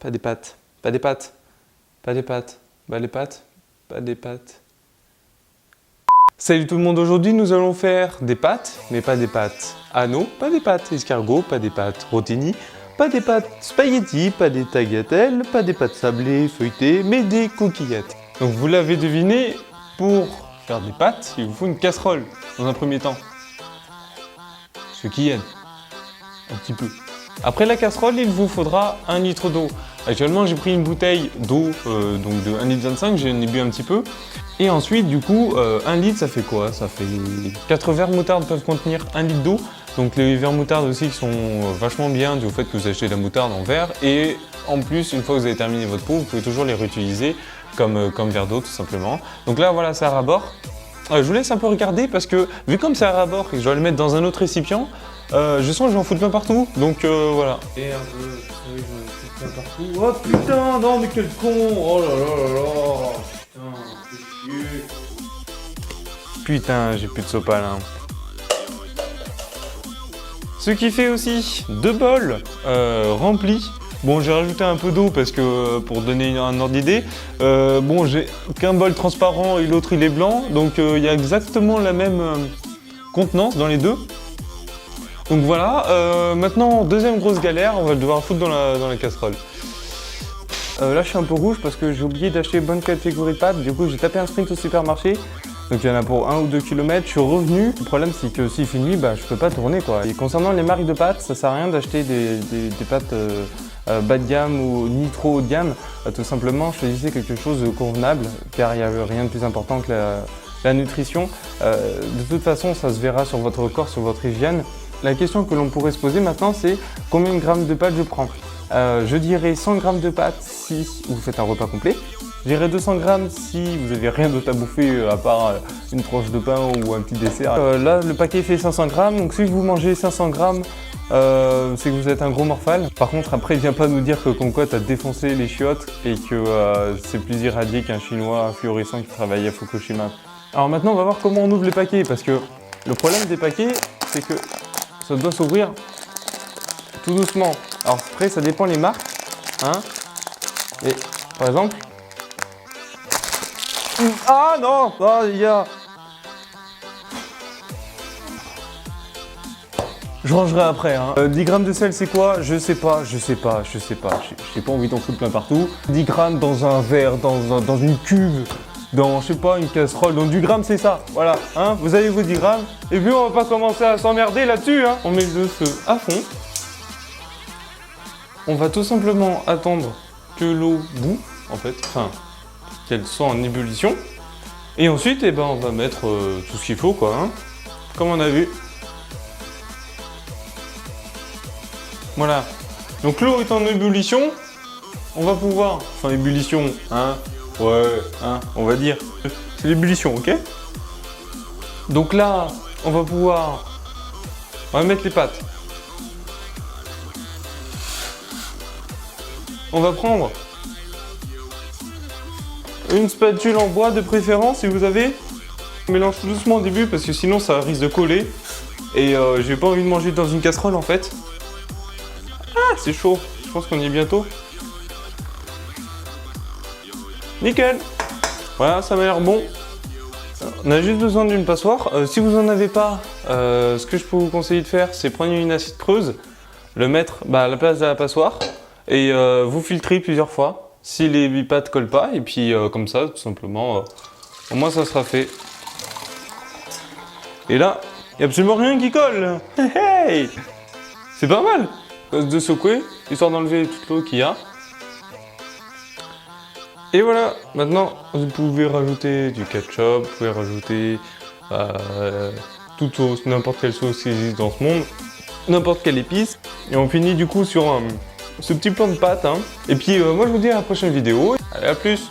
Pas des pâtes. Pas des pâtes. Pas des pâtes. Pas des pâtes. Pas des pâtes. Salut tout le monde, aujourd'hui nous allons faire des pâtes, mais pas des pâtes anneaux, pas des pâtes escargots, pas des pâtes rotini, pas des pâtes spaghetti, pas des tagliatelles, pas des pâtes sablées, feuilletées, mais des coquillettes. Donc vous l'avez deviné, pour faire des pâtes, il vous faut une casserole dans un premier temps. Ce qui aide un petit peu. Après la casserole, il vous faudra 1 litre d'eau. Actuellement, j'ai pris une bouteille d'eau, donc de 1,25 litre, j'en ai bu un petit peu. Et ensuite, du coup, 1 litre, ça fait quoi? Ça fait 4 verres moutarde peuvent contenir 1 litre d'eau. Donc les verres moutarde aussi qui sont vachement bien du fait que vous achetez de la moutarde en verre. Et en plus, une fois que vous avez terminé votre pot, vous pouvez toujours les réutiliser comme verre d'eau tout simplement. Donc là, voilà, c'est à ras-bord. Je vous laisse un peu regarder parce que vu comme c'est à ras-bord et que je dois le mettre dans un autre récipient, je sens que je vais en foutre plein partout, donc voilà. Et un peu, oui, je vais en foutre plein partout. Oh putain, non mais quel con. Oh là là là là. Putain, c'est chier. Putain, j'ai plus de sopalin. Ce qui fait aussi 2 bols remplis. Bon, j'ai rajouté un peu d'eau parce que pour donner un ordre d'idée. Bon, j'ai qu'un bol transparent et l'autre il est blanc, donc il y a exactement la même contenance dans les deux. Donc voilà, maintenant deuxième grosse galère, on va devoir foutre dans la casserole. Là je suis un peu rouge parce que j'ai oublié d'acheter bonne catégorie de pâtes, du coup j'ai tapé un sprint au supermarché. Donc il y en a pour 1 ou 2 km, je suis revenu. Le problème c'est que s'il fait nuit, bah, je peux pas tourner quoi. Et concernant les marques de pâtes, ça sert à rien d'acheter des pâtes bas de gamme ou ni trop haut de gamme. Tout simplement choisissez quelque chose de convenable car il n'y a rien de plus important que la nutrition. De toute façon ça se verra sur votre corps, sur votre hygiène. La question que l'on pourrait se poser maintenant, c'est combien de grammes de pâtes je prends. Je dirais 100 grammes de pâtes si vous faites un repas complet. Je dirais 200 grammes si vous n'avez rien d'autre à bouffer à part une tranche de pain ou un petit dessert. Là, le paquet fait 500 grammes, donc si vous mangez 500 grammes, c'est que vous êtes un gros morphal. Par contre, après, viens pas nous dire que comme quoi tu as défoncé les chiottes et que c'est plus irradié qu'un chinois florissant qui travaille à Fukushima. Alors maintenant, on va voir comment on ouvre les paquets, parce que le problème des paquets, c'est que ça doit s'ouvrir tout doucement. Alors après, ça dépend les marques. Hein. Et par exemple... Ah non, ah, les gars. Je rangerai après. Hein. 10 grammes de sel, c'est quoi? Je sais pas. J'ai pas envie d'en foutre plein partout. 10 grammes dans un verre, dans une cuve, dans, je sais pas, une casserole. Donc du gramme, c'est ça. Voilà. Hein, vous avez vos 10 grammes. Et puis, on va pas commencer à s'emmerder là-dessus. Hein. On met le feu à fond. On va tout simplement attendre que l'eau bout, en fait. Enfin, qu'elle soit en ébullition. Et ensuite, eh ben, on va mettre tout ce qu'il faut, quoi. Hein, comme on a vu. Voilà. Donc l'eau est en ébullition. On va pouvoir... Enfin, ébullition, hein. Ouais, hein, on va dire. C'est l'ébullition, ok? Donc là, on va pouvoir... On va mettre les pâtes. On va prendre une spatule en bois de préférence si vous avez. On mélange tout doucement au début parce que sinon ça risque de coller. Et j'ai pas envie de manger dans une casserole en fait. Ah, c'est chaud. Je pense qu'on y est bientôt. Nickel. Voilà, ça m'a l'air bon. On a juste besoin d'une passoire. Si vous n'en avez pas, ce que je peux vous conseiller de faire, c'est prendre une assiette creuse, le mettre à la place de la passoire et vous filtrer plusieurs fois si les pâtes collent pas. Et puis comme ça, tout simplement, au moins ça sera fait. Et là, il n'y a absolument rien qui colle. Hey, c'est pas mal. De secouer, histoire d'enlever toute l'eau qu'il y a. Et voilà, maintenant vous pouvez rajouter du ketchup, vous pouvez rajouter toute sauce, n'importe quelle sauce qui existe dans ce monde, n'importe quelle épice. Et on finit du coup sur ce petit plan de pâte. Hein. Et puis moi je vous dis à la prochaine vidéo. Allez, à plus!